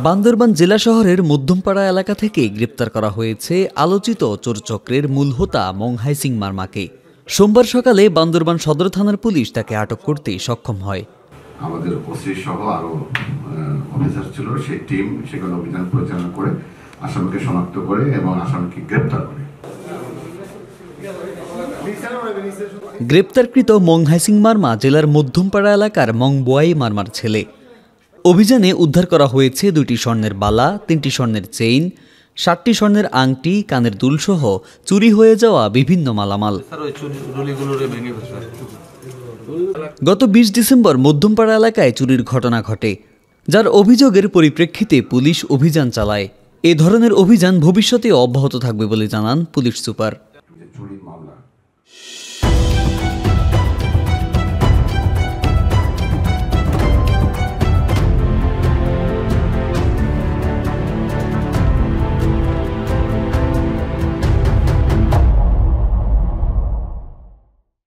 বান্দরবান জেলা শহরের মধ্যমপাড়া এলাকা থেকে গ্রেপ্তার করা হয়েছে আলোচিত চোরচক্রের মূল হোতা মং হাইসিং মারমাকে। সোমবার সকালে বান্দরবান সদর থানার পুলিশ তাকে আটক করতে সক্ষম হয়। আমাদের ওসি সহ আরো অফিসার ছিল, সেই টিম সেখানে অভিযান পরিচালনা করে আসামিকে শনাক্ত করে এবং আসামিকে গ্রেপ্তার করে। গ্রেপ্তারকৃত মং হাইসিং মারমা জেলার মধ্যমপাড়া এলাকার মং বোয়াই মারমার ছেলে। অভিযানে উদ্ধার করা হয়েছে 2টি স্বর্ণের বালা, 3টি স্বর্ণের চেইন, 7টি স্বর্ণের আংটি, কানের দুলসহ চুরি হয়ে যাওয়া বিভিন্ন মালামাল। গত 20 ডিসেম্বর মধ্যমপাড়া এলাকায় চুরির ঘটনা ঘটে, যার অভিযোগের পরিপ্রেক্ষিতে পুলিশ অভিযান চালায়। এ ধরনের অভিযান ভবিষ্যতে অব্যাহত থাকবে বলে জানান পুলিশ সুপার।